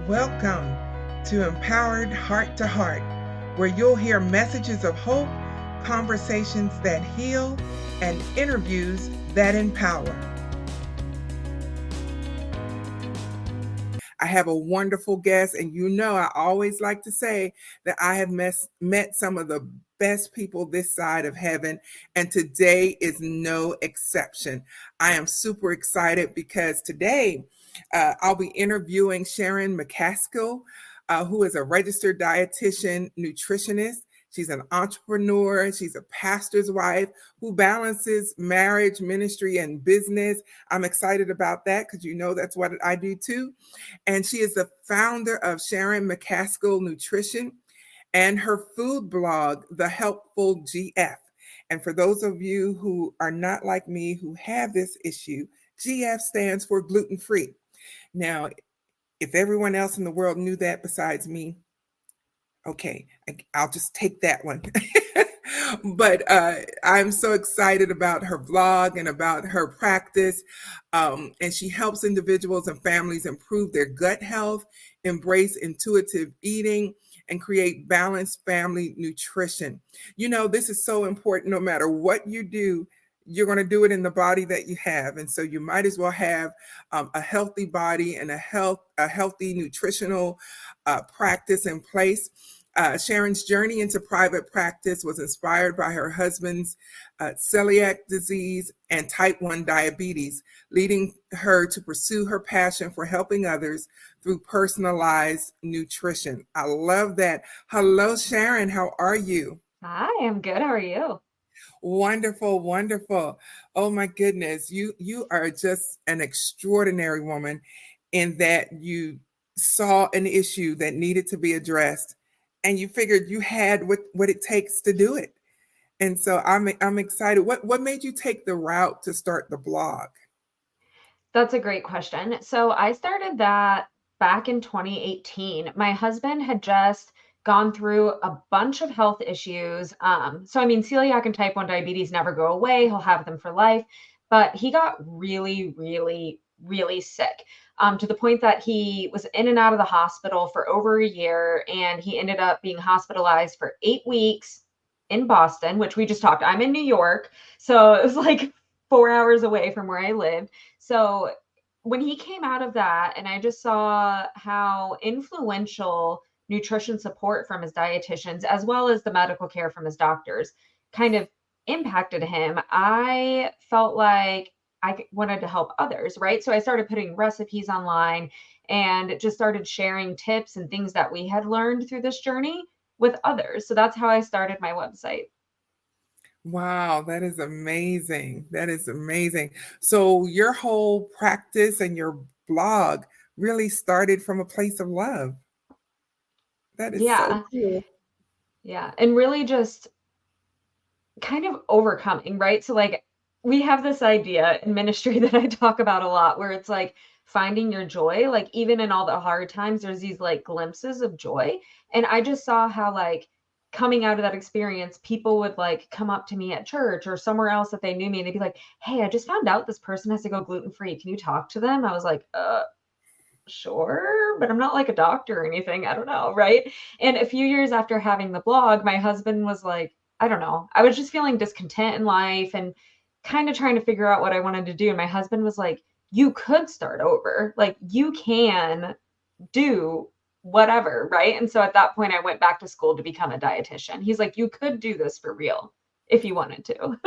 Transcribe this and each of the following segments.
Welcome to Empowered Heart to Heart, where you'll hear messages of hope, conversations that heal, and interviews that empower. I have a wonderful guest, and I always like to say that I have met some of the best people this side of heaven, and today is no exception. I am super excited because today I'll be interviewing Sharon McCaskill, who is a registered dietitian nutritionist. She's an entrepreneur. She's a pastor's wife who balances marriage, ministry, and business. I'm excited about that because that's what I do too. And she is the founder of Sharon McCaskill Nutrition and her food blog, The Helpful GF. And for those of you who are not like me, who have this issue, GF stands for gluten free. Now, if everyone else in the world knew that besides me, okay, I'll just take that one. But I'm so excited about her blog and about her practice. And she helps individuals and families improve their gut health, embrace intuitive eating, and create balanced family nutrition. This is so important. No matter what you do, you're going to do it in the body that you have. And so you might as well have a healthy body and a healthy nutritional practice in place. Sharon's journey into private practice was inspired by her husband's celiac disease and type 1 diabetes, leading her to pursue her passion for helping others through personalized nutrition. I love that. Hello, Sharon. How are you? Hi, I'm good. How are you? Wonderful, wonderful. Oh my goodness. You are just an extraordinary woman in that you saw an issue that needed to be addressed and you figured you had what it takes to do it. And so I'm excited. What made you take the route to start the blog? That's a great question. So I started that back in 2018. My husband had just gone through a bunch of health issues. Celiac and type 1 diabetes never go away. He'll have them for life. But he got really, really, really sick, to the point that he was in and out of the hospital for over a year. And he ended up being hospitalized for 8 weeks in Boston, which we just talked. I'm in New York. So it was like 4 hours away from where I lived. So when he came out of that, and I just saw how influential nutrition support from his dietitians, as well as the medical care from his doctors, kind of impacted him, I felt like I wanted to help others, right? So I started putting recipes online and just started sharing tips and things that we had learned through this journey with others. So that's how I started my website. Wow, that is amazing. That is amazing. So your whole practice and your blog really started from a place of love. That is so Yeah. cool. Yeah. And really just kind of overcoming, right? So like we have this idea in ministry that I talk about a lot where it's like finding your joy, like even in all the hard times, there's these like glimpses of joy. And I just saw how like coming out of that experience, people would like come up to me at church or somewhere else that they knew me and they'd be like, "Hey, I just found out this person has to go gluten free. Can you talk to them?" I was like, sure, but I'm not like a doctor or anything. I don't know, right? And a few years after having the blog, my husband was like, I don't know. I was just feeling discontent in life and kind of trying to figure out what I wanted to do. And my husband was like, you could start over. Like you can do whatever, right? And so at that point, I went back to school to become a dietitian. He's like, you could do this for real if you wanted to.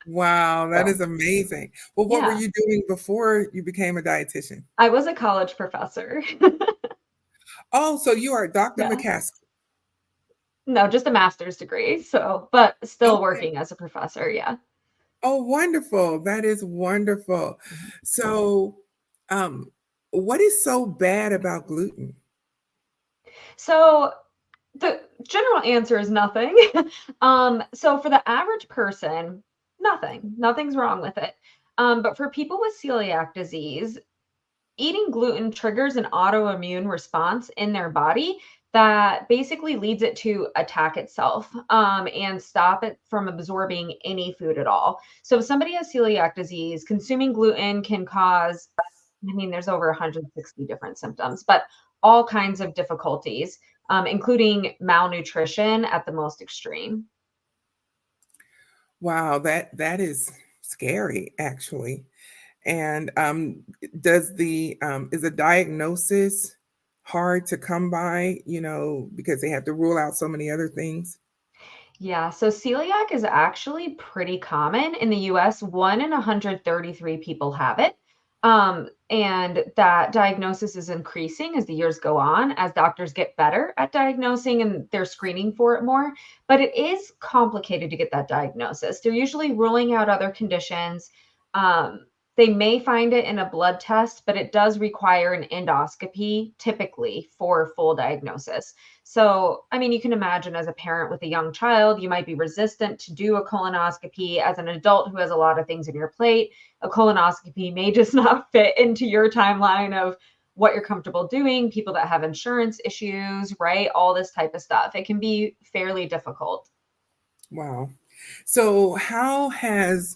Wow, that So, is amazing. Well, what were yeah, you doing before you became a dietitian? I was a college professor. Oh, so you are Dr. Yeah. McCaskill. No, just a master's degree. So, but still Okay. working as a professor. Yeah. Oh, wonderful. That is wonderful. Mhm. So, um, what is so bad about gluten? So the general answer is nothing. So for the average person, nothing's wrong with it. But for people with celiac disease, eating gluten triggers an autoimmune response in their body that basically leads it to attack itself, and stop it from absorbing any food at all. So if somebody has celiac disease, consuming gluten can cause I mean, there's over 160 different symptoms, but all kinds of difficulties, including malnutrition at the most extreme. Wow, that is scary, actually. And does the is a diagnosis hard to come by? Because they have to rule out so many other things. Yeah, so celiac is actually pretty common in the US. 1 in 133 people have it. And that diagnosis is increasing as the years go on, as doctors get better at diagnosing and they're screening for it more. But it is complicated to get that diagnosis. They're usually ruling out other conditions. They may find it in a blood test, but it does require an endoscopy typically for full diagnosis. So, I mean, you can imagine as a parent with a young child, you might be resistant to do a colonoscopy. As an adult who has a lot of things in your plate, a colonoscopy may just not fit into your timeline of what you're comfortable doing, people that have insurance issues, right? All this type of stuff. It can be fairly difficult. Wow. So, how has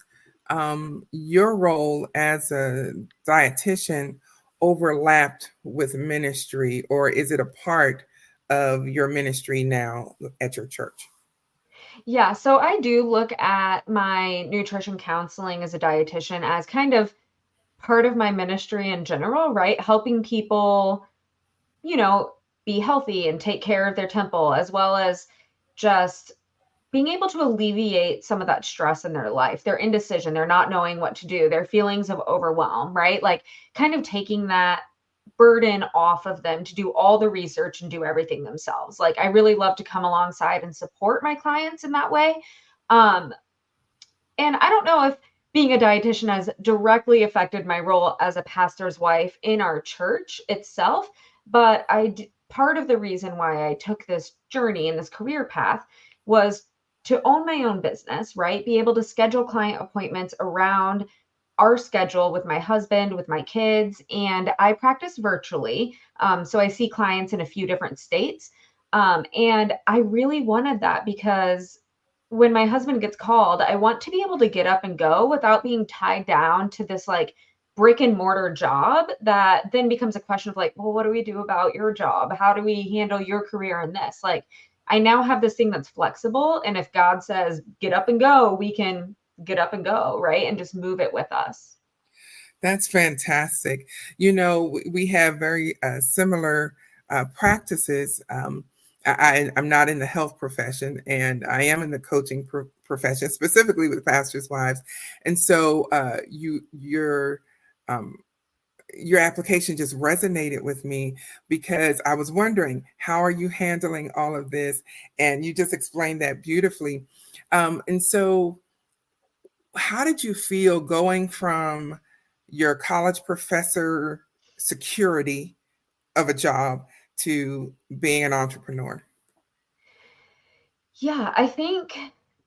your role as a dietitian overlapped with ministry, or is it a part of your ministry now at your church? Yeah, so I do look at my nutrition counseling as a dietitian as kind of part of my ministry in general, right? Helping people, you know, be healthy and take care of their temple, as well as just being able to alleviate some of that stress in their life, their indecision, they're not knowing what to do, their feelings of overwhelm, right? Like kind of taking that burden off of them to do all the research and do everything themselves. Like I really love to come alongside and support my clients in that way. Um, and I don't know if being a dietitian has directly affected my role as a pastor's wife in our church itself, but part of the reason why I took this journey and this career path was to own my own business, right? Be able to schedule client appointments around our schedule with my husband, with my kids, and I practice virtually. So I see clients in a few different states. And I really wanted that because when my husband gets called, I want to be able to get up and go without being tied down to this like brick and mortar job that then becomes a question of like, well, what do we do about your job? How do we handle your career in this? Like, I now have this thing that's flexible. And if God says, get up and go, we can get up and go, right? And just move it with us. That's fantastic. We have very similar practices. I'm not in the health profession, and I am in the coaching profession, specifically with pastors' wives. And so um, your application just resonated with me because I was wondering, how are you handling all of this? And you just explained that beautifully. And so, how did you feel going from your college professor security of a job to being an entrepreneur? Yeah, I think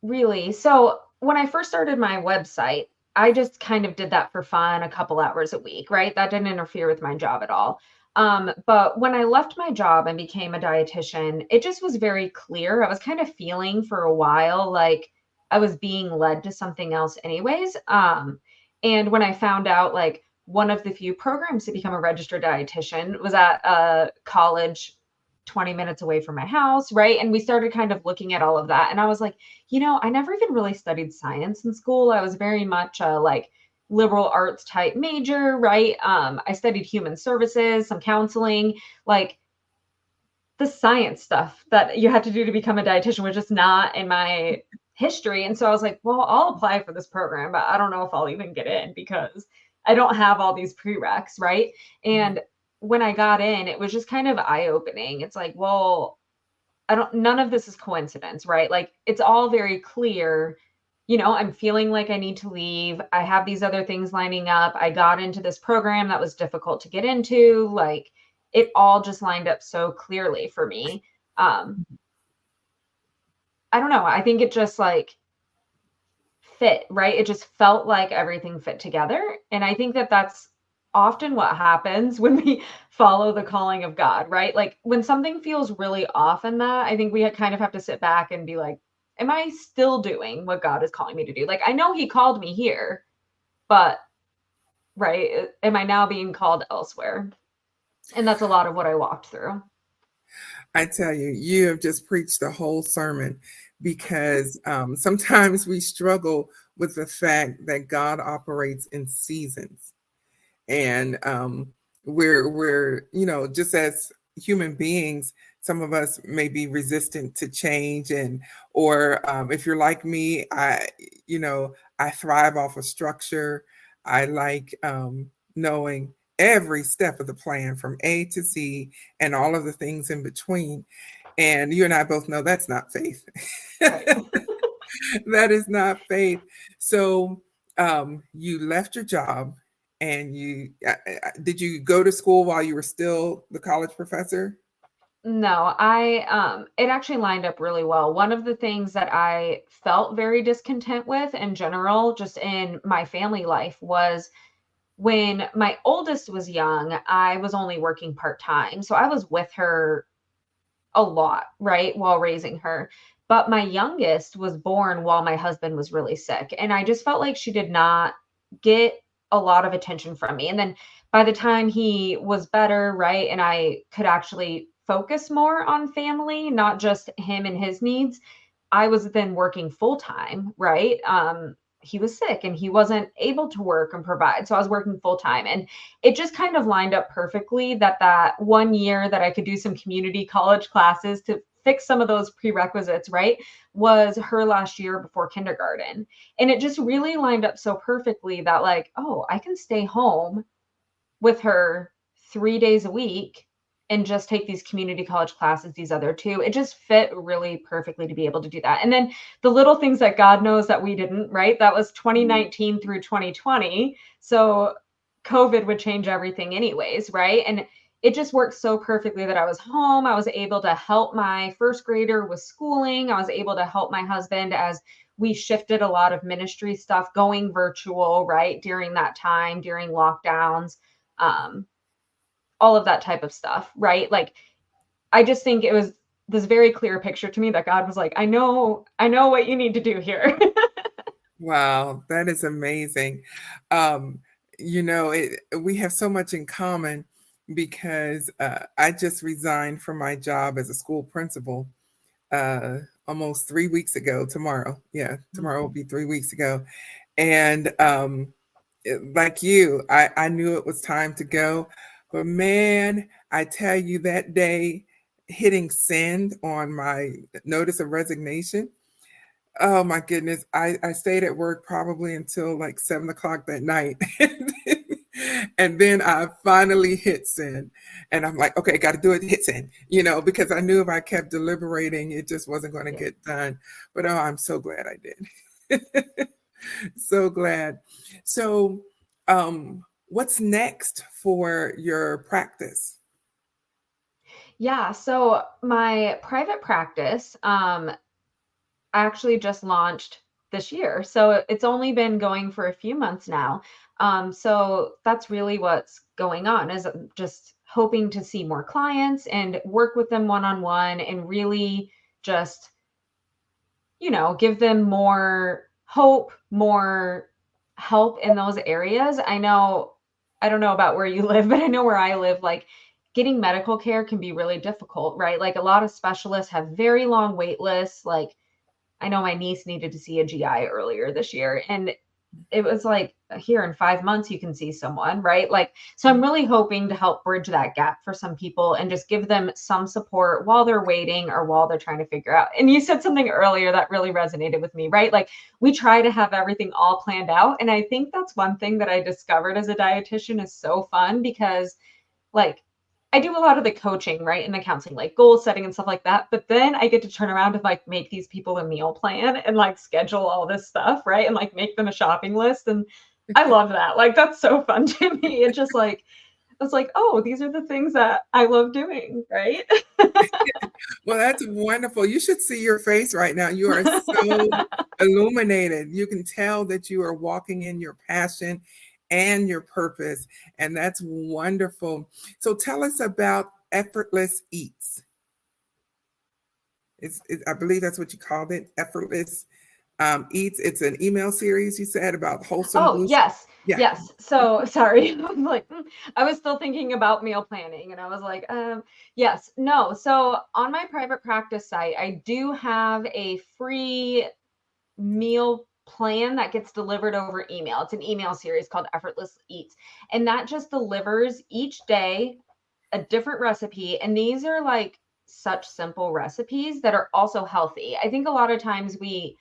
really. So when I first started my website, I just kind of did that for fun, a couple hours a week, right? That didn't interfere with my job at all. But when I left my job and became a dietitian, it just was very clear. I was kind of feeling for a while like I was being led to something else, anyways. And when I found out, like, one of the few programs to become a registered dietitian was at a college 20 minutes away from my house, right? And we started kind of looking at all of that. And I was like, I never even really studied science in school. I was very much a like liberal arts type major, right? I studied human services, some counseling, like the science stuff that you had to do to become a dietitian was just not in my history. And so I was like, well, I'll apply for this program, but I don't know if I'll even get in because I don't have all these prereqs, right? And when I got in, it was just kind of eye-opening. It's like, well, none of this is coincidence, right? Like it's all very clear. I'm feeling like I need to leave. I have these other things lining up. I got into this program that was difficult to get into. Like it all just lined up so clearly for me. Um, I don't know. I think it just like fit, right? It just felt like everything fit together. And I think that that's often what happens when we follow the calling of God, right? Like when something feels really off in that, I think we kind of have to sit back and be like, am I still doing what God is calling me to do? Like I know he called me here, but right? Am I now being called elsewhere? And that's a lot of what I walked through. I tell you, you have just preached the whole sermon because sometimes we struggle with the fact that God operates in seasons. And we're just as human beings, some of us may be resistant to change, and or if you're like me, I thrive off of structure. I like knowing every step of the plan from A to Z and all of the things in between. And you and I both know that's not faith. Right. That is not faith. So you left your job, and did you go to school while you were still the college professor? No, it actually lined up really well. One of the things that I felt very discontent with in general, just in my family life, was when my oldest was young, I was only working part-time. So I was with her a lot, right, while raising her. But my youngest was born while my husband was really sick, and I just felt like she did not get a lot of attention from me. And then by the time he was better, right, and I could actually focus more on family, not just him and his needs, I was then working full time, right? He was sick and he wasn't able to work and provide. So I was working full time. And it just kind of lined up perfectly that that 1 year that I could do some community college classes to fix some of those prerequisites, right, was her last year before kindergarten. And it just really lined up so perfectly that, like, oh, I can stay home with her 3 days a week and just take these community college classes, these other two. It just fit really perfectly to be able to do that. And then the little things that God knows that we didn't, right? That was 2019 through 2020. So COVID would change everything, anyways, right? And it just worked so perfectly that I was home. I was able to help my first grader with schooling. I was able to help my husband as we shifted a lot of ministry stuff going virtual, right? During that time, during lockdowns, um, all of that type of stuff, right? Like, I just think it was this very clear picture to me that God was like, I know what you need to do here. Wow, that is amazing. Um, we have so much in common because I just resigned from my job as a school principal almost 3 weeks ago. Tomorrow, yeah, tomorrow will be 3 weeks ago. And like you, I knew it was time to go. But man, I tell you, that day hitting send on my notice of resignation, oh my goodness, I stayed at work probably until like 7 o'clock that night. And then I finally hit send. And I'm like, okay, got to do it, hit send, because I knew if I kept deliberating, it just wasn't going to Yeah. get done. But oh, I'm so glad I did. So glad. So, what's next for your practice? Yeah, so my private practice, I actually just launched this year. So it's only been going for a few months now. So that's really what's going on, is just hoping to see more clients and work with them one on one and really just, give them more hope, more help in those areas. I don't know about where you live, but I know where I live, like, getting medical care can be really difficult, right? Like, a lot of specialists have very long wait lists. Like, I know my niece needed to see a GI earlier this year, and it was like, here in 5 months you can see someone, right? Like, so I'm really hoping to help bridge that gap for some people and just give them some support while they're waiting or while they're trying to figure out. And you said something earlier that really resonated with me, right? Like, we try to have everything all planned out, and I think that's one thing that I discovered as a dietitian is so fun, because, like, I do a lot of the coaching, right, and the counseling, like goal setting and stuff like that. But then I get to turn around and, like, make these people a meal plan and, like, schedule all this stuff, right, and, like, make them a shopping list. And I love that. Like, that's so fun to me. It's just like, it's like, oh, these are the things that I love doing, right? Well, that's wonderful. You should see your face right now. You are so illuminated. You can tell that you are walking in your passion and your purpose, and that's wonderful. So tell us about Effortless Eats. I believe that's what you called it, Effortless. Eats. It's an email series you said about wholesome Oh, gluten. yes. Yeah. Yes. So sorry. I'm like, I was still thinking about meal planning and I was like, yes, no. So on my private practice site, I do have a free meal plan that gets delivered over email. It's an email series called Effortless Eats. And that just delivers each day a different recipe. And these are like such simple recipes that are also healthy. I think a lot of times we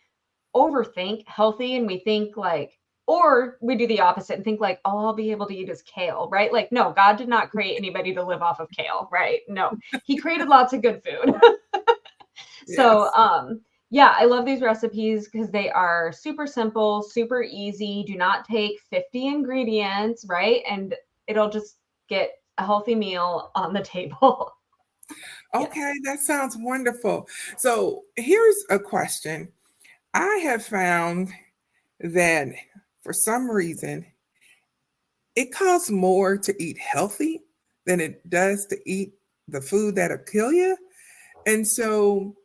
overthink healthy and we think like, or we do the opposite and think like, all I'll be able to eat is kale, right? Like, no, God did not create anybody to live off of kale, right? No, He created lots of good food. So, Yes. yeah, I love these recipes because they are super simple, super easy, do not take 50 ingredients, right? And it'll just get a healthy meal on the table. Yes. Okay, that sounds wonderful. So here's a question. I have found that for some reason it costs more to eat healthy than it does to eat the food that'll kill you. And so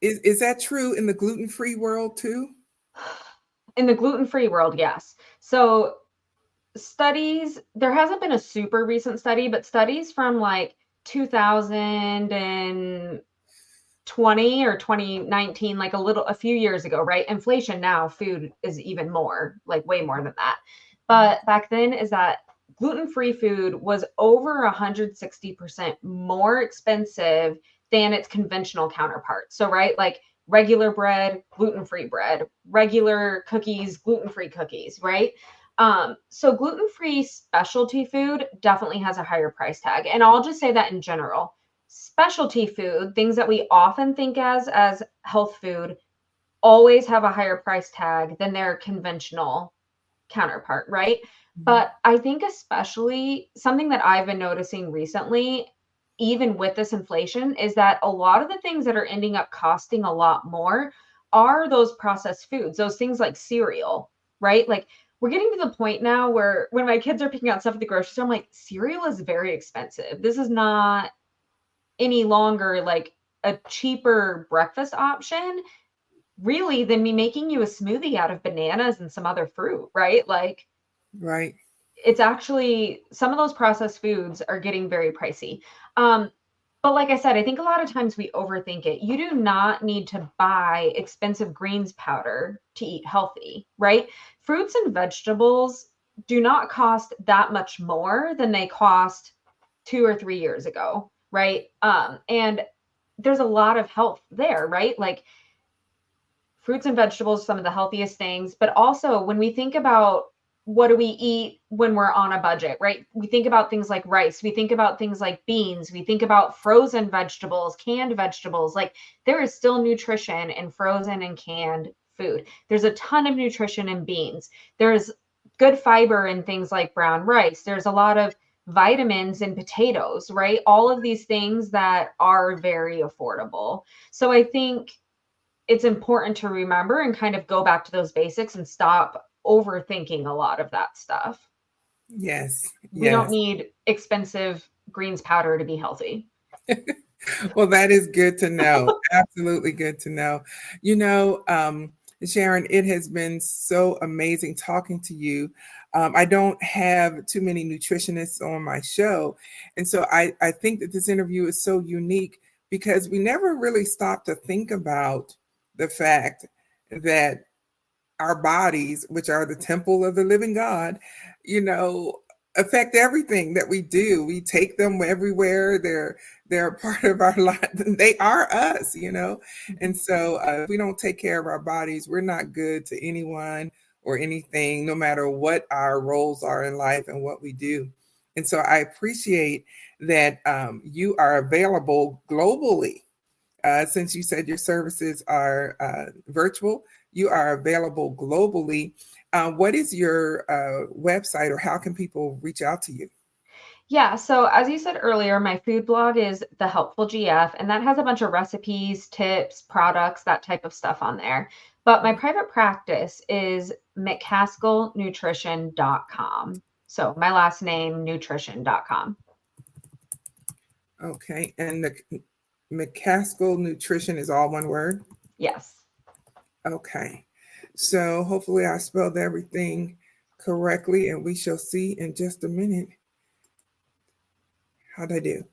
is that true in the gluten-free world too? In the gluten-free world, yes. So studies, there hasn't been a super recent study, but studies from like 2020 or 2019, like a few years ago, right? Inflation now, food is even more, like way more than that. But back then, is that gluten-free food was over 160% more expensive than its conventional counterparts. So, right, like regular bread, gluten-free bread, regular cookies, gluten-free cookies, right? So gluten-free specialty food definitely has a higher price tag. And I'll just say that in general. Specialty food, things that we often think as health food, always have a higher price tag than their conventional counterpart, right? Mhm. But I think especially something that I've been noticing recently, even with this inflation, is that a lot of the things that are ending up costing a lot more are those processed foods, those things like cereal, right? Like we're getting to the point now where when my kids are picking out stuff at the grocery store, I'm like, cereal is very expensive. This is not any longer like a cheaper breakfast option, really, than me making you a smoothie out of bananas and some other fruit, right? Like Right. it's actually some of those processed foods are getting very pricey. Um, but like I said, I think a lot of times we overthink it. You do not need to buy expensive greens powder to eat healthy, right? Fruits and vegetables do not cost that much more than they cost 2 or 3 years ago, right? And there's a lot of health there, right? Like fruits and vegetables, some of the healthiest things, but also when we think about what do we eat when we're on a budget, right? We think about things like rice, we think about things like beans, we think about frozen vegetables, canned vegetables. Like there is still nutrition in frozen and canned food. There's a ton of nutrition in beans. There's good fiber in things like brown rice. There's a lot of vitamins in potatoes, right? All of these things that are very affordable. So I think it's important to remember and kind of go back to those basics and stop overthinking a lot of that stuff. Yes. We don't Yes. need expensive greens powder to be healthy. Well, that is good to know. Absolutely good to know. You know, Sharon, it has been so amazing talking to you. I don't have too many nutritionists on my show. And so I think that this interview is so unique because we never really stop to think about the fact that our bodies, which are the temple of the living God, you know, affect everything that we do. We take them everywhere. They're a part of our life. They are us, you know. And so if we don't take care of our bodies, we're not good to anyone or anything, no matter what our roles are in life and what we do. And so I appreciate that you are available globally. Since you said your services are virtual, you are available globally. What is your website, or how can people reach out to you? Yeah, so as you said earlier, my food blog is The Helpful GF, and that has a bunch of recipes, tips, products, that type of stuff on there. But my private practice is mccaskillnutrition.com. So my last name, nutrition.com. Okay, and the McCaskill Nutrition is all one word. Yes. Okay. So hopefully I spelled everything correctly, and we shall see in just a minute. How'd I do?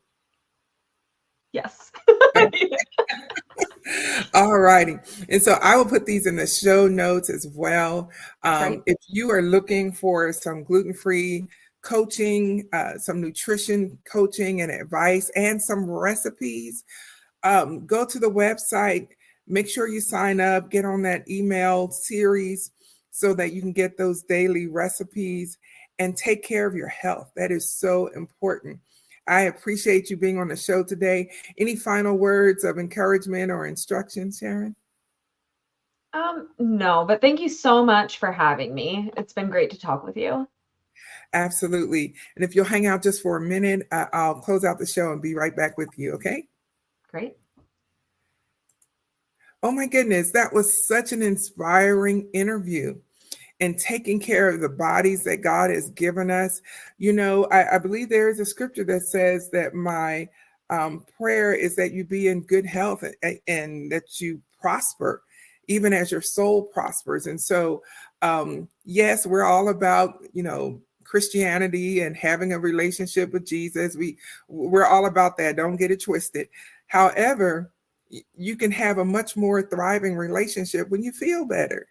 Yes. All righty. And so I will put these in the show notes as well. Great. If you are looking for some gluten-free coaching, some nutrition coaching and advice, and some recipes, go to the website. Make sure you sign up, get on that email series so that you can get those daily recipes and take care of your health. That is so important. I appreciate you being on the show today. Any final words of encouragement or instruction, Sharon? No, but thank you so much for having me. It's been great to talk with you. Absolutely. And if you'll hang out just for a minute, I'll close out the show and be right back with you, okay? Great. Oh my goodness, that was such an inspiring interview. And taking care of the bodies that God has given us. You know, I believe there is a scripture that says that my prayer is that you be in good health and that you prosper, even as your soul prospers. And so, yes, we're all about, Christianity and having a relationship with Jesus. We're all about that. Don't get it twisted. However, you can have a much more thriving relationship when you feel better.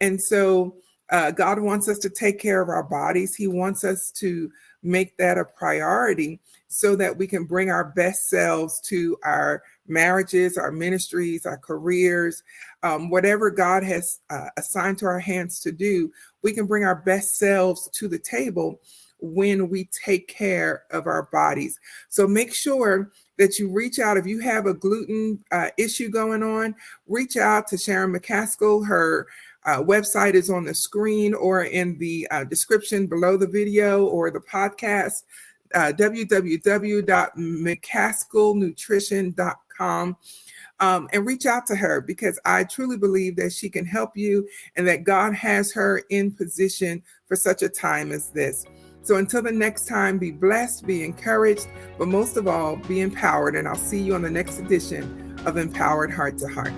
And so God wants us to take care of our bodies. He wants us to make that a priority so that we can bring our best selves to our marriages, our ministries, our careers, whatever God has assigned to our hands to do, we can bring our best selves to the table when we take care of our bodies. So make sure that you reach out. If you have a gluten issue going on, reach out to Sharon McCaskill. Her website is on the screen or in the description below the video or the podcast, www.mccaskillnutrition.com. And reach out to her because I truly believe that she can help you and that God has her in position for such a time as this. So until the next time, be blessed, be encouraged, but most of all, be empowered. And I'll see you on the next edition of Empowered Heart to Heart.